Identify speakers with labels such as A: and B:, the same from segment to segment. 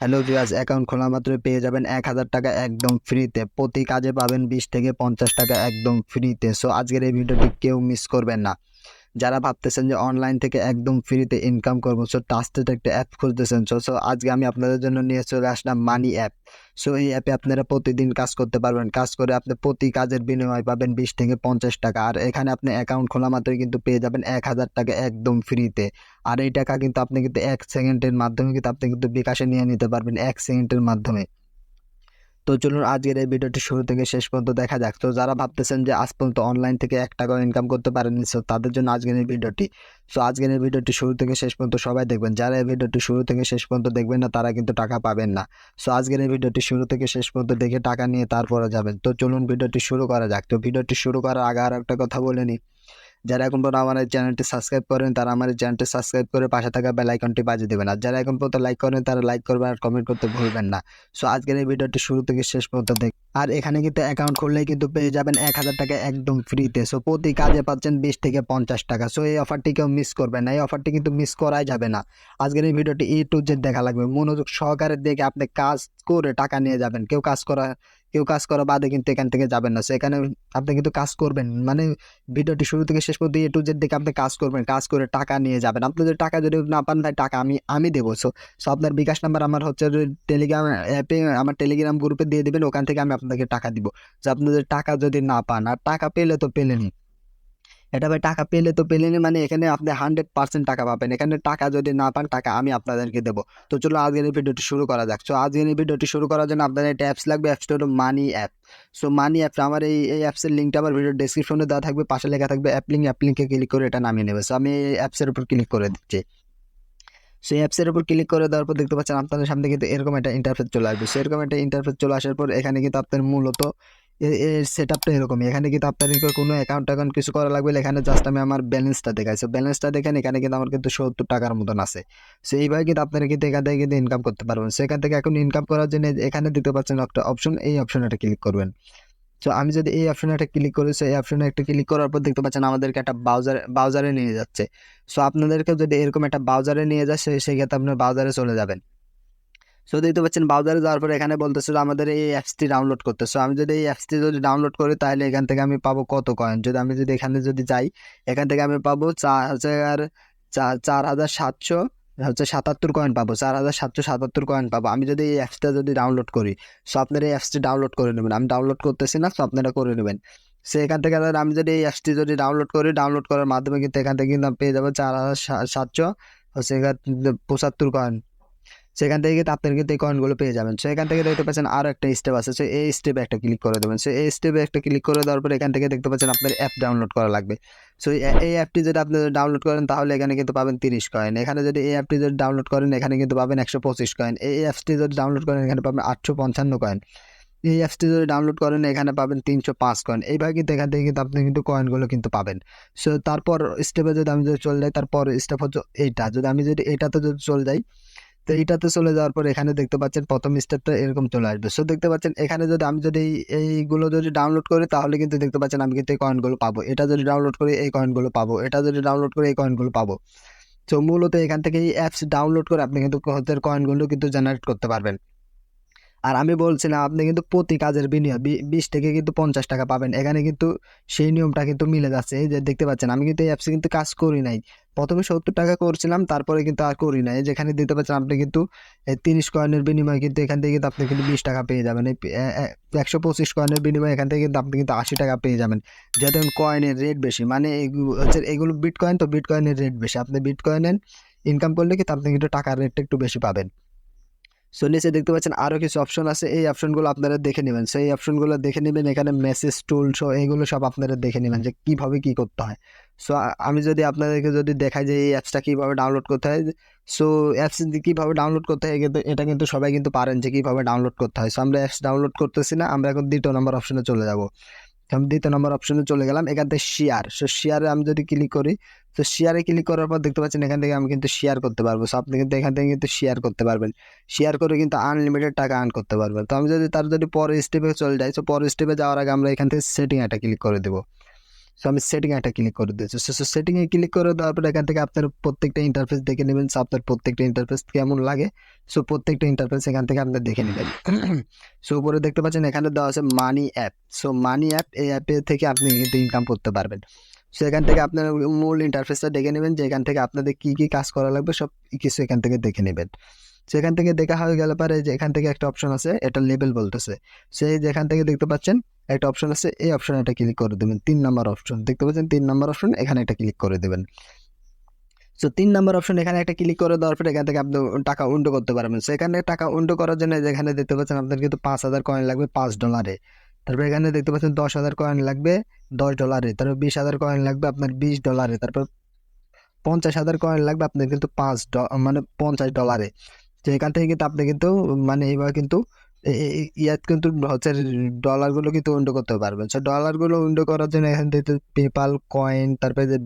A: Hello viewers, account খোলা মাত্রই পেয়ে যাবেন ১,০০০ টাকা একদম ফ্রিতে। প্রতি কাজে পাবেন ২০ থেকে ৫০ টাকা একদম ফ্রিতে। সো আজকের এই ভিডিওটি কেউ মিস করবেন না। যারা ভাবতেছেন যে অনলাইন থেকে একদম ফ্রিতে ইনকাম করবো, সো ট্রাস্টেড একটা অ্যাপ খুঁজতেছেন, সো আজকে আমি আপনাদের জন্য নিয়ে চলে আসলাম মানি অ্যাপ। সো এই অ্যাপে আপনারা প্রতিদিন কাজ করতে পারবেন। কাজ করে আপনি প্রতি কাজের বিনিময়ে পাবেন ২০ থেকে ৫০ টাকা। আর এখানে আপনি অ্যাকাউন্ট খোলা মাত্রই কিন্তু পেয়ে যাবেন ১,০০০ টাকা একদম ফ্রিতে। আর এই টাকা কিন্তু আপনি কিন্তু ১ সেকেন্ডের মাধ্যমে কিন্তু আপনি কিন্তু বিকাশে নিয়ে নিতে পারবেন ১ সেকেন্ডের মাধ্যমে। তো চলুন আজকের এই ভিডিওটি শুরু থেকে শেষ পর্যন্ত দেখা যাক। তো যারা ভাবতেছেন যে আজ পর্যন্ত অনলাইন থেকে ৳১ ইনকাম করতে পারেননি, সো তাদের জন্য আজকের এই ভিডিওটি। সো আজকের এই ভিডিওটি শুরু থেকে শেষ পর্যন্ত সবাই দেখবেন। যারা এই ভিডিওটি শুরু থেকে শেষ পর্যন্ত দেখবেন না, তারা কিন্তু টাকা পাবেন না। সো আজকের এই ভিডিওটি শুরু থেকে শেষ পর্যন্ত দেখে টাকা নিয়ে তারপরে যাবেন। তো চলুন ভিডিওটি শুরু করা যাক। তো ভিডিওটি শুরু করার আগে আর একটা কথা বলে নিই। যারা এখন পর্যন্ত আমার এই চ্যানেলটি সাবস্ক্রাইব করেন, তারা আমার এই চ্যানেলটি সাবস্ক্রাইব করে পাশে থাকা বেল আইকনটি বাজিয়ে দিবেন। আর যারা এখন পর্যন্ত লাইক করেন, তারা লাইক করবেন আর কমেন্ট করতে ভুলবেন না। সো আজকের এই ভিডিওটি শুরু থেকে শেষ পর্যন্ত আর এখানে কিন্তু অ্যাকাউন্ট খুললেই কিন্তু পেয়ে যাবেন ১,০০০ টাকা একদম ফ্রিতে। সো প্রতি কাজে পাচ্ছেন ২০ থেকে ৫০ টাকা। সো এই অফারটি কেউ মিস করবেন না। এই অফারটি কিন্তু মিস করাই যাবে না। আজকের এই ভিডিওটি A to Z দেখা লাগবে। মনোযোগ সহকারে দেখে আপনি কাজ করে টাকা নিয়ে যাবেন। কেউ কাজ করা বাদে কিন্তু এখান থেকে যাবেন না। সো এখানে আপনি কিন্তু কাজ করবেন। মানে ভিডিওটি শুরু থেকে শেষ পর্যন্ত A to Z দেখে আপনি কাজ করবেন। কাজ করে টাকা নিয়ে যাবেন। আপনি যদি টাকা যদি না পান, ভাই টাকা আমি দেবো। সো আপনার বিকাশ নাম্বার আমার হচ্ছে যে টেলিগ্রাম অ্যাপে, আমার টেলিগ্রাম গ্রুপে দিয়ে দিবেন। ওখান থেকে আমি আপনাকে টাকা দিব। যে আপনি যদি টাকা যদি না পান, আর টাকা পেলে তো পেলেনই। এটা ভাই টাকা পেলে তো পেলেনই, মানে এখানে আপনি 100% টাকা পাবেন। এখানে টাকা যদি না পান, টাকা আমি আপনাদেরকে দেবো। তো চলো আজকের এই ভিডিওটি শুরু করা যাক। সো আজকের এই ভিডিওটি শুরু করার জন্য আপনাদের একটা অ্যাপস লাগবে। অ্যাপসটা হলো মানি অ্যাপ। সো মানি অ্যাপস, আমার এই অ্যাপসের লিঙ্কটা আমার ভিডিও ডেসক্রিপশনে দেওয়া থাকবে। পাশে লেখা থাকবে অ্যাপ লিঙ্কে ক্লিক করে এটা নামিয়ে নেবে। সো আমি এই অ্যাপসের উপর ক্লিক করে দিচ্ছি। সেই অ্যাপসের উপর ক্লিক করে দেওয়ার পর দেখতে পাচ্ছেন আপনাদের সামনে কিন্তু এরকম একটা ইন্টারফেস চলে আসবে। সেরকম একটা ইন্টারফেস চলে আসার পর এখানে কিন্তু আপনার মূলত এর সেটআপটা এরকমই। এখানে কিন্তু আপনাদেরকে কোনো অ্যাকাউন্ট কিছু করা লাগবে না। এখানে জাস্ট আমি আমার ব্যালেন্সটা দেখাই। সো ব্যালেন্সটা দেখেন, এখানে কিন্তু আমার কিন্তু ৭০ টাকার মতন আছে। সো এইভাবে কিন্তু আপনারা কিন্তু এখান থেকে কিন্তু ইনকাম করতে পারবেন। সেখান থেকে এখন ইনকাম করার জন্য এখানে দেখতে পাচ্ছেন একটা অপশন, এই অপশনে একটা ক্লিক করবেন। সো আমি যদি এই অপশনে একটা ক্লিক করি, সো এই অপশনে একটা ক্লিক করার পর দেখতে পাচ্ছেন আমাদেরকে একটা ব্রাউজারে নিয়ে যাচ্ছে। সো আপনাদেরকে যদি এরকম একটা ব্রাউজারে নিয়ে যায়, সেক্ষেত্রে আপনার ব্রাউজারে চলে যাবেন। সো দেখতে পাচ্ছেন ব্রাউজারে যাওয়ার পরে এখানে বলতেছে যে আমাদের এই অ্যাপসটি ডাউনলোড করতে। সো আমি যদি এই অ্যাপসটি যদি ডাউনলোড করি, তাহলে এখান থেকে আমি পাবো কত কয়েন। আমি যদি এখানে যদি যাই, এখান থেকে আমি পাবো ৪,৭৭৭ কয়েন পাবো। ৪,৭৭৭ কয়েন পাবো আমি যদি এই অ্যাপসটা যদি ডাউনলোড করি। সো আপনারা এই অ্যাপসটি ডাউনলোড করে নেবেন। আমি ডাউনলোড করতেছি না, সো আপনারা করে নেবেন। সো এখান থেকে আমি যদি এই অ্যাপসটি যদি ডাউনলোড করি, ডাউনলোড করার মাধ্যমে কিন্তু এখান থেকে কিন্তু আমি পেয়ে যাবো ৪,৭৭০ হচ্ছে ৭৫ কয়েন। সেখান থেকে কিন্তু আপনারা কিন্তু এই কয়েনগুলো পেয়ে যাবেন। সো এখান থেকে দেখতে পাচ্ছেন আরো একটা স্টেপ আছে। সো এই স্টেপে একটা ক্লিক করে দেবেন। সো এই স্টেপে একটা ক্লিক করে দেওয়ার পরে এখান থেকে দেখতে পাচ্ছেন আপনার অ্যাপ ডাউনলোড করা লাগবে। সো এই অ্যাপটি যদি আপনি ডাউনলোড করেন, তাহলে এখানে কিন্তু পাবেন ৩০ কয়েন। এখানে যদি এই অ্যাপটি যদি ডাউনলোড করেন, এখানে কিন্তু পাবেন ১২৫ কয়েন। এই অ্যাপসটি যদি ডাউনলোড করেন, এখানে পাবেন ৮৫৫ কয়েন। এই অ্যাপসটি যদি ডাউনলোড করেন, এখানে পাবেন ৩০৫ কয়েন। এইভাবে কিন্তু এখান থেকে কিন্তু আপনি কিন্তু কয়েনগুলো কিন্তু পাবেন। সো তারপর স্টেপে যদি আমি যদি চলে যাই, তারপর স্টেপ হচ্ছে এইটা। আমি যদি এটাতে যদি চলে যাই, তো এইটাতে চলে যাওয়ার পর এখানে দেখতে পাচ্ছেন প্রথম স্টেপটা এরকম চলে আসবে। সো দেখতে পাচ্ছেন এখানে যদি আমি যদি এইগুলো যদি ডাউনলোড করি, তাহলে কিন্তু দেখতে পাচ্ছেন আমি কিন্তু এই কয়েনগুলো পাবো। এটা যদি ডাউনলোড করি, এই কয়েনগুলো পাবো। এটা যদি ডাউনলোড করি, এই কয়েনগুলো পাবো। তো মূলত এখান থেকে এই অ্যাপস ডাউনলোড করে আপনি কিন্তু হচ্ছে কয়েনগুলো কিন্তু জেনারেট করতে পারবেন। আর আমি বলছিলাম আপনি কিন্তু প্রতি কাজের বিনিময়ে ২০ থেকে কিন্তু ৫০ টাকা পাবেন। এখানে কিন্তু সেই নিয়মটা কিন্তু মিলে যাচ্ছে। এই যে দেখতে পাচ্ছেন আমি কিন্তু এই অ্যাপসে কিন্তু কাজ করি নাই। ১ম এ ৭০ টাকা করছিলাম, তারপরে কিন্তু আর করি নাই। যেখানে দিতে পাচ্ছেন আপনি কিন্তু ৩০ কয়েনের বিনিময়ে কিন্তু এখান থেকে কিন্তু আপনি কিন্তু ২০ টাকা পেয়ে যাবেন। এই ১২৫ কয়েনের বিনিময়ে এখান থেকে কিন্তু আপনি কিন্তু ৮০ টাকা পেয়ে যাবেন। যেহেতু কয়েনের রেট বেশি, মানে এগুলো বিটকয়েন, তো বিটকয়েনের রেট বেশি। আপনি বিটকয়েনের ইনকাম করলে কিন্তু আপনি কিন্তু টাকার রেটটা একটু বেশি পাবেন। সো নিচে দেখতে পাচ্ছেন আরো কিছু অপশন আছে। এই অপশনগুলো আপনারা দেখে নেবেন। সেই অপশনগুলো দেখে নেবেন। এখানে মেসেজ টুল সো এগুলো সব আপনারা দেখে নেবেন যে কিভাবে কি করতে হয়। সো আমি যদি আপনাদেরকে যদি দেখাই যে এই অ্যাপসটা কিভাবে ডাউনলোড করতে হয়। সো অ্যাপস কিভাবে ডাউনলোড করতে হয়, কিন্তু এটা কিন্তু সবাই কিন্তু পারেন যে কিভাবে ডাউনলোড করতে হয়। সো আমরা অ্যাপস ডাউনলোড করতেছি না, আমরা এখন ২য় নম্বর অপশনে চলে যাব। আমি ২য় নম্বর অপশনে চলে গেলাম। এখান থেকে শেয়ার। সো শেয়ারে আমি যদি ক্লিক করি, তো শেয়ারে ক্লিক করার পর দেখতে পাচ্ছেন এখান থেকে আমি কিন্তু শেয়ার করতে পারবো। সো আপনি কিন্তু এখান থেকে কিন্তু শেয়ার করতে পারবেন। শেয়ার করে কিন্তু আনলিমিটেড টাকা আর্ন করতে পারবেন। তো আমি যদি পরের স্টেপে চলে যাই, তো পরের স্টেপে যাওয়ার আগে আমরা এখান থেকে সেটিং একটা ক্লিক করে দেবো। সো আমি সেটিংয়ে একটা ক্লিক করে দিয়েছি। সো সেটিংয়ে ক্লিক করে দেওয়ার পরে এখান থেকে আপনার প্রত্যেকটা ইন্টারফেস দেখে নেবেন। সো আপনার প্রত্যেকটা ইন্টারফেস কেমন লাগে। সো প্রত্যেকটা ইন্টারফেস এখান থেকে আপনি দেখে নেবেন। সো উপরে দেখতে পাচ্ছেন এখানে দেওয়া আছে money app. So money app, এই অ্যাপে থেকে আপনি কিন্তু ইনকাম করতে পারবেন। সো এখান থেকে আপনার মূল ইন্টারফেসটা দেখে নেবেন যে এখান থেকে আপনাদের কী কী কাজ করা লাগবে সব কিছু এখান থেকে দেখে নেবেন। সো এখান থেকে দেখা হয়ে গেলে পরে যে এখান থেকে একটা অপশন আছে, এটা লেবেল বলতেছে। সেই যেখান থেকে দেখতে পাচ্ছেন একটা অপশন আছে, এই অপশনে একটা ক্লিক করে দেবেন। 3 নাম্বার অপশন দেখতে পাচ্ছেন, 3 নাম্বার অপশন এখানে একটা ক্লিক করে দেবেন। সো 3 নাম্বার অপশন এখানে একটা ক্লিক করে দেওয়ার পরে এখান থেকে আপনি টাকা উইন্ডো করতে পারবেন। সো এখানে টাকা উইন্ডো করার জন্য যেখানে দেখতে পাচ্ছেন আপনার কিন্তু 5,000 কয়েন লাগবে $5। তারপর এখানে দেখতে পাচ্ছেন 10,000 কয়েন লাগবে $10। তারপর 20,000 কয়েন লাগবে আপনার $20। তারপর 50,000 কয়েন লাগবে আপনার কিন্তু মানে $50। তো এখান থেকে কিন্তু আপনি কিন্তু মানে এইভাবে কিন্তু ইয়াত কিন্তু হচ্ছে ডলারগুলো কিন্তু উইন্ডো করতে পারবেন। সো ডলারগুলো উইন্ডো করার জন্য এখান থেকে পেপাল, কয়েন, তারপরে যে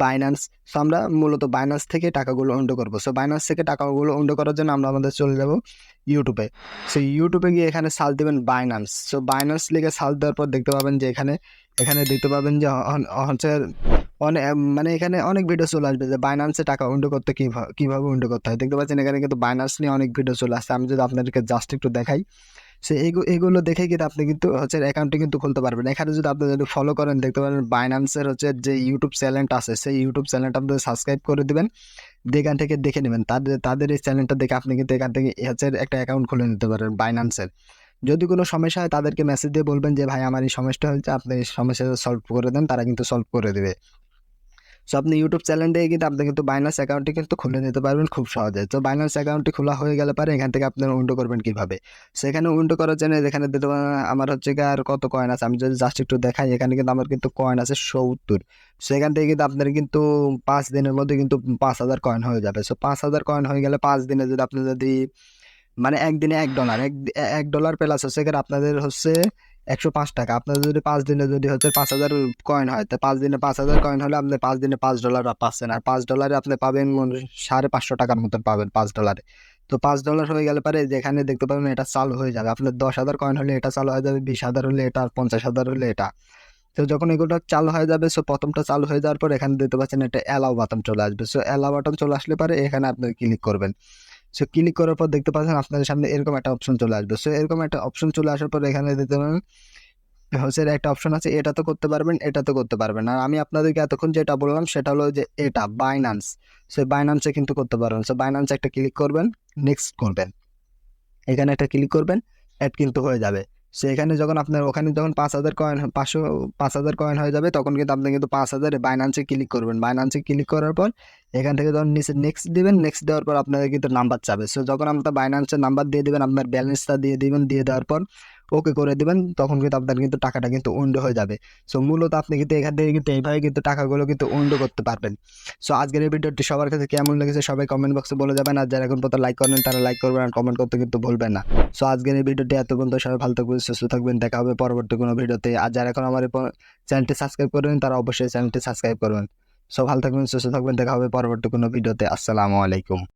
A: বাইন্যান্স। সো আমরা মূলত বাইন্যান্স থেকে টাকাগুলো উইন্ডো করবো। সো বাইন্যান্স থেকে টাকাগুলো উইন্ডো করার জন্য আমরা আমাদের চলে যাব ইউটিউবে। সো ইউটিউবে গিয়ে এখানে সার্চ দেবেন বাইন্যান্স। সো বাইন্যান্স লিখে সার্চ দেওয়ার পর দেখতে পাবেন যে এখানে দেখতে পাবেন যে হচ্ছে অনেক মানে এখানে অনেক ভিডিও চলে আসবে যে বাইন্যান্সে টাকা উইন্ডো করতে কীভাবে উইন্ডো করতে হয়। দেখতে পাচ্ছেন এখানে কিন্তু বাইন্যান্স নিয়ে অনেক ভিডিও চলে আসছে। আমি যদি আপনাদেরকে জাস্ট একটু দেখাই, সো এগুলো দেখে কিন্তু আপনি কিন্তু হচ্ছে অ্যাকাউন্টটি কিন্তু খুলতে পারবেন। এখানে যদি আপনি যদি ফলো করেন দেখতে পারেন বাইন্যান্সের হচ্ছে যে ইউটিউব চ্যানেলটা আছে, সেই ইউটিউব চ্যানেলটা আপনি সাবস্ক্রাইব করে দিবেন। এখান থেকে দেখে নেবেন তাদের এই চ্যানেলটা দেখে আপনি কিন্তু এখান থেকে হচ্ছে একটা অ্যাকাউন্ট খুলে নিতে পারেন বাইন্যান্সের। যদি কোনো সমস্যা হয় তাদেরকে মেসেজ দিয়ে বলবেন যে ভাই আমার এই সমস্যা হয়েছে, আপনি এই সমস্যাটা সলভ করে দেন, তারা কিন্তু সলভ করে দেবে। সো আপনি ইউটিউব চ্যানেল দিয়ে কিন্তু আপনি কিন্তু বাইন্যান্স অ্যাকাউন্টটি কিন্তু খুলে নিতে পারবেন খুব সহজে। তো বাইন্যান্স অ্যাকাউন্টটি খোলা হয়ে গেলে পরে এখান থেকে আপনারা উইন্ডো করবেন কীভাবে। সো এখানে উইন্ডো করার জন্য এখানে দিতে আমার হচ্ছে গিয়ে আর কত কয়েন আছে, আমি যদি জাস্ট একটু দেখাই এখানে কিন্তু আমার কিন্তু কয়েন আছে 70। সো এখান থেকে কিন্তু আপনার কিন্তু 5 দিনের মধ্যে কিন্তু 5,000 কয়েন হয়ে যাবে। সো 5,000 কয়েন হয়ে গেলে 5 দিনে যদি আপনি যদি মানে একদিনে $1 $1 প্লাস হচ্ছে এখানে আপনাদের হচ্ছে 105 টাকা। আপনাদের যদি 5 দিনে যদি হচ্ছে 5,000 কয়েন হয়, তো 5 দিনে 5,000 কয়েন হলে আপনি 5 দিনে $5 পাচ্ছেন। আর $5 আপনি পাবেন 550 টাকার মতন পাবেন $5। তো $5 হয়ে গেলে পরে যেখানে দেখতে পাবেন এটা চালু হয়ে যাবে। আপনার 10,000 কয়েন হলে এটা চালু হয়ে যাবে, 20,000 হলে এটা, আর 50,000 হলে এটা। তো যখন এগুলো চালু হয়ে যাবে, সো প্রথমটা চালু হয়ে যাওয়ার পর এখানে দেখতে পাচ্ছেন একটা অ্যালাউ বাটন চলে আসবে। সো অ্যালাউ বাটন চলে আসলে পরে এখানে আপনি ক্লিক করবেন। সো ক্লিক করার পর দেখতে পাচ্ছেন আপনাদের সামনে এরকম একটা অপশন চলে আসবে। সো এরকম একটা অপশন চলে আসার পর এখানে দেখতে পাবেন হচ্ছে একটা অপশন আছে, এটা তো করতে পারবেন, এটা তো করতে পারবেন। আর আমি আপনাদেরকে এতক্ষণ যেটা বললাম সেটা হলো যে এটা বাইন্যান্স। সো বাইন্যান্সে কিন্তু করতে পারবেন। সো বাইন্যান্সে একটা ক্লিক করবেন, নেক্সট করবেন, এখানে একটা ক্লিক করবেন, অ্যাড কিন্তু হয়ে যাবে। সো এখানে যখন আপনার ওখানে যখন 5,000 কয়েন 5,000 কয়েন হয়ে যাবে তখন কিন্তু আপনি কিন্তু 5,000 বাইন্যান্সে ক্লিক করবেন। বাইন্যান্সে ক্লিক করার পর এখান থেকে যখন নিচে নেক্সট দিবেন, নেক্সট দেওয়ার পর আপনাদের কিন্তু নাম্বার চাবে। সো যখন আপনার বাইন্যান্সের নাম্বার দিয়ে দিবেন, আপনার ব্যালেন্সটা দিয়ে দিবেন, দিয়ে দেওয়ার পর ওকে করে দিবেন, তখন কিন্তু আপনার কিন্তু টাকাটা কিন্তু উইন্ডো হয়ে যাবে। সো মূলত আপনি কিন্তু এখান থেকে কিন্তু এইভাবে কিন্তু টাকাগুলো কিন্তু উইন্ডো করতে পারবেন। সো আজকের এই ভিডিওটি সবার কাছে কেমন লেগেছে সবাই কমেন্ট বক্সে বলে যাবেন। আর যারা এখন পর্যন্ত লাইক করেন তারা লাইক করবেন, আর কমেন্ট করতে কিন্তু ভুলবেন না। সো আজকের এই ভিডিওটি এত পর্যন্ত, সবাই ভালো থাকবেন, সুস্থ থাকবেন, দেখা হবে পরবর্তী কোনো ভিডিওতে। আর যারা এখন আমার চ্যানেলটি সাবস্ক্রাইব করবেন তারা অবশ্যই চ্যানেলটি সাবস্ক্রাইব করবেন। সো ভালো থাকবেন, সুস্থ থাকবেন, দেখা হবে পরবর্তী কোনো ভিডিওতে। আসসালামু আলাইকুম।